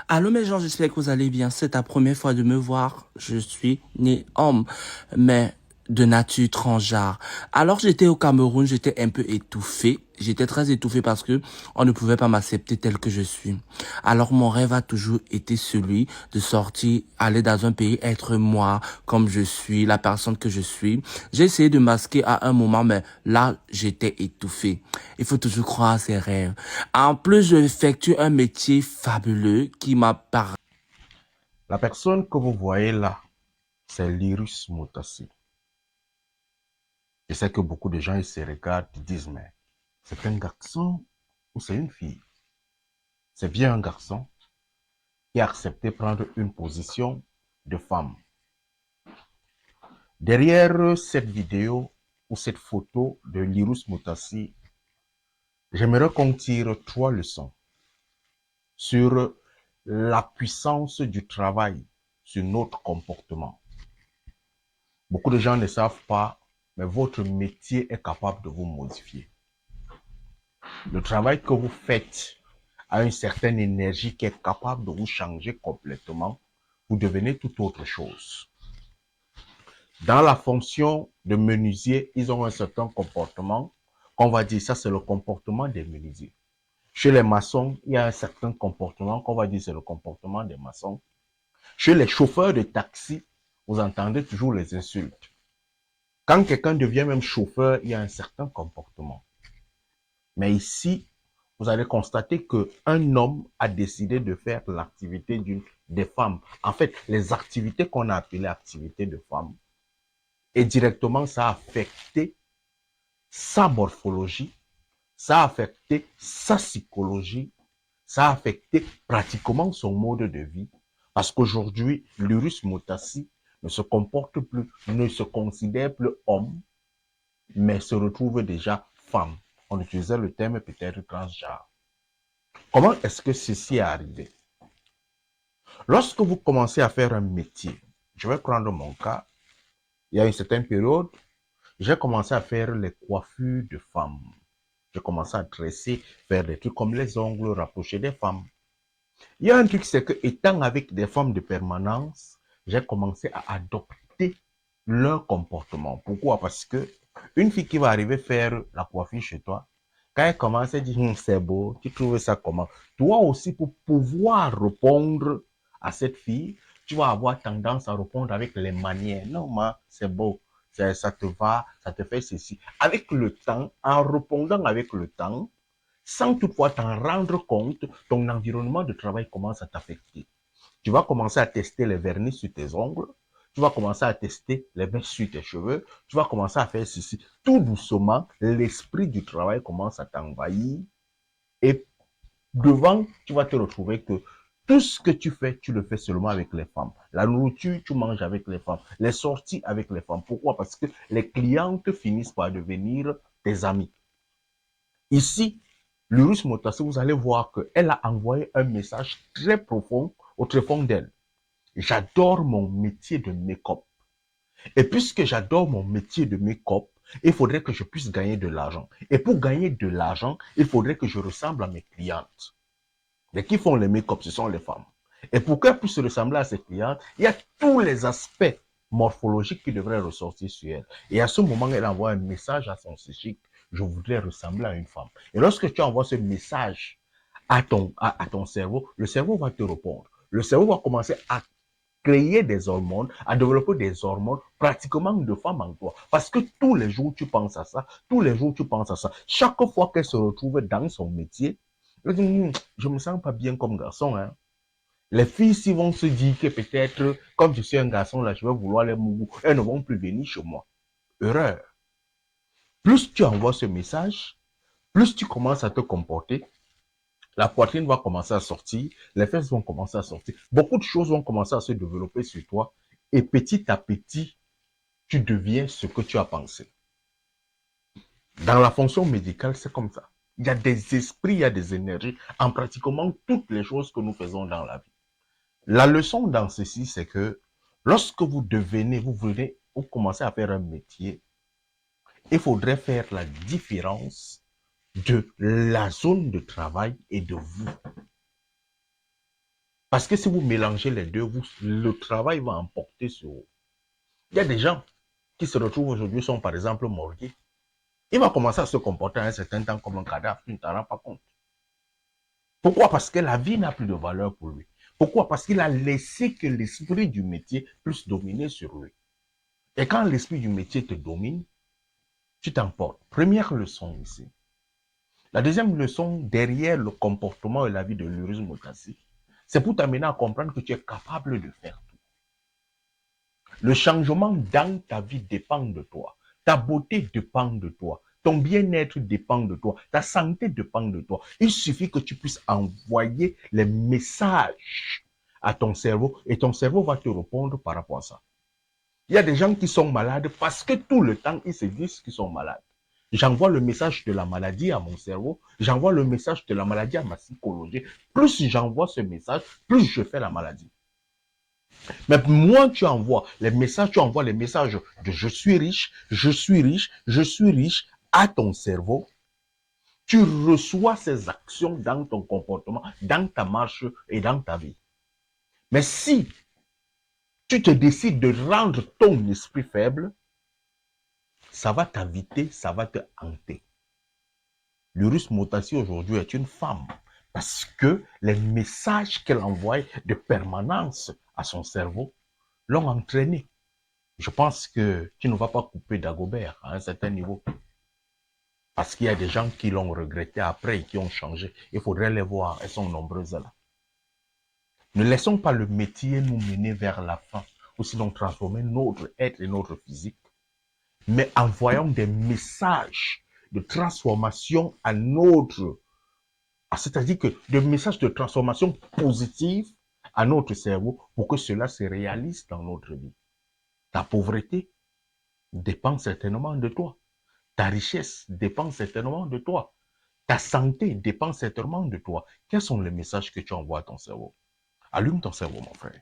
Allô mes gens, j'espère que vous allez bien. C'est ta première fois de me voir. Je suis né homme, mais de nature transgenre. Alors j'étais au Cameroun, j'étais un peu étouffé. J'étais très étouffé parce que on ne pouvait pas m'accepter tel que je suis. Alors mon rêve a toujours été celui de sortir, aller dans un pays, être moi, comme je suis, la personne que je suis. J'ai essayé de masquer à un moment, mais là, j'étais étouffé. Il faut toujours croire à ses rêves. En plus, je effectue un métier fabuleux qui m'a par... La personne que vous voyez là, c'est Lyrus Mutassi. Je sais que beaucoup de gens ils se regardent et disent, mais c'est un garçon ou c'est une fille? C'est bien un garçon qui a accepté de prendre une position de femme. Derrière cette vidéo ou cette photo de Lyrus Mutassi, j'aimerais qu'on tire 3 leçons sur la puissance du travail sur notre comportement. Beaucoup de gens ne savent pas, mais votre métier est capable de vous modifier. Le travail que vous faites a une certaine énergie qui est capable de vous changer complètement. Vous devenez tout autre chose. Dans la fonction de menuisier, ils ont un certain comportement qu'on va dire, ça c'est le comportement des menuisiers. Chez les maçons, il y a un certain comportement qu'on va dire, c'est le comportement des maçons. Chez les chauffeurs de taxi, vous entendez toujours les insultes. Quand quelqu'un devient même chauffeur, il y a un certain comportement. Mais ici, vous allez constater qu'un homme a décidé de faire l'activité des femmes. En fait, les activités qu'on a appelées activités de femmes, et directement, ça a affecté sa morphologie, ça a affecté sa psychologie, ça a affecté pratiquement son mode de vie. Parce qu'aujourd'hui, l'Urus Mutassi ne se comporte plus, ne se considère plus homme, mais se retrouve déjà femme. On utilisait le terme peut-être transgenre. Comment est-ce que ceci est arrivé? Lorsque vous commencez à faire un métier, je vais prendre mon cas, il y a une certaine période, j'ai commencé à faire les coiffures de femmes. J'ai commencé à dresser, faire des trucs comme les ongles, rapprocher des femmes. Il y a un truc, c'est que étant avec des femmes de permanence, j'ai commencé à adopter leur comportement. Pourquoi? Parce que une fille qui va arriver faire la coiffure chez toi, quand elle commence à dire c'est beau, tu trouves ça comment? Toi aussi, pour pouvoir répondre à cette fille, tu vas avoir tendance à répondre avec les manières. Non, ma, c'est beau, ça te va, ça te fait ceci. Avec le temps, en répondant avec le temps, sans toutefois t'en rendre compte, ton environnement de travail commence à t'affecter. Tu vas commencer à tester les vernis sur tes ongles, tu vas commencer à tester les mèches sur tes cheveux, tu vas commencer à faire ceci. Tout doucement, l'esprit du travail commence à t'envahir et devant, tu vas te retrouver que tout ce que tu fais, tu le fais seulement avec les femmes. La nourriture, tu manges avec les femmes. Les sorties avec les femmes. Pourquoi? Parce que les clientes finissent par devenir tes amis. Ici, Lyrus Mutassi, vous allez voir qu'elle a envoyé un message très profond au très fond d'elle. J'adore mon métier de make-up. Et puisque j'adore mon métier de make-up, il faudrait que je puisse gagner de l'argent. Et pour gagner de l'argent, il faudrait que je ressemble à mes clientes. Mais qui font les make-up, ce sont les femmes. Et pour qu'elles puissent ressembler à ces clientes, il y a tous les aspects morphologiques qui devraient ressortir sur elle. Et à ce moment, elle envoie un message à son psychique, je voudrais ressembler à une femme. Et lorsque tu envoies ce message à ton cerveau, le cerveau va te répondre. Le cerveau va commencer à créer des hormones, à développer des hormones pratiquement de femme en toi. Parce que tous les jours, tu penses à ça, tous les jours, tu penses à ça. Chaque fois qu'elle se retrouve dans son métier, elle dit, je me sens pas bien comme garçon. Hein. Les filles, s'ils vont se dire que peut-être, comme je suis un garçon, là, je vais vouloir les mougous, elles ne vont plus venir chez moi. Erreur. Plus tu envoies ce message, plus tu commences à te comporter, la poitrine va commencer à sortir, les fesses vont commencer à sortir, beaucoup de choses vont commencer à se développer sur toi, et petit à petit, tu deviens ce que tu as pensé. Dans la fonction médicale, c'est comme ça. Il y a des esprits, il y a des énergies en pratiquement toutes les choses que nous faisons dans la vie. La leçon dans ceci, c'est que lorsque vous devenez, vous commencez à faire un métier, il faudrait faire la différence de la zone de travail et de vous. Parce que si vous mélangez les deux, le travail va emporter sur vous. Il y a des gens qui se retrouvent aujourd'hui, sont par exemple morgués. Il va commencer à se comporter à un certain temps comme un cadavre, tu ne t'en rends pas compte. Pourquoi? Parce que la vie n'a plus de valeur pour lui. Pourquoi? Parce qu'il a laissé que l'esprit du métier puisse dominer sur lui. Et quand l'esprit du métier te domine, tu t'emportes. Première leçon ici. La deuxième leçon, derrière le comportement et la vie de l'Urus Motassi, c'est pour t'amener à comprendre que tu es capable de faire tout. Le changement dans ta vie dépend de toi. Ta beauté dépend de toi. Ton bien-être dépend de toi. Ta santé dépend de toi. Il suffit que tu puisses envoyer les messages à ton cerveau et ton cerveau va te répondre par rapport à ça. Il y a des gens qui sont malades parce que tout le temps, ils se disent qu'ils sont malades. J'envoie le message de la maladie à mon cerveau, j'envoie le message de la maladie à ma psychologie. Plus j'envoie ce message, plus je fais la maladie. Mais moins tu envoies les messages de je suis riche, je suis riche, je suis riche à ton cerveau, tu reçois ces actions dans ton comportement, dans ta marche et dans ta vie. Mais si tu te décides de rendre ton esprit faible, ça va t'inviter, ça va te hanter. L'Urus Motassi aujourd'hui est une femme parce que les messages qu'elle envoie de permanence à son cerveau l'ont entraînée. Je pense que tu ne vas pas couper Dagobert à un certain niveau. Parce qu'il y a des gens qui l'ont regretté après et qui ont changé. Il faudrait les voir, elles sont nombreuses là. Ne laissons pas le métier nous mener vers la fin, ou sinon transformer notre être et notre physique, mais envoyons des messages de transformation à notre... C'est-à-dire que des messages de transformation positive à notre cerveau pour que cela se réalise dans notre vie. Ta pauvreté dépend certainement de toi. Ta richesse dépend certainement de toi. Ta santé dépend certainement de toi. Quels sont les messages que tu envoies à ton cerveau? Allume ton cerveau, mon frère.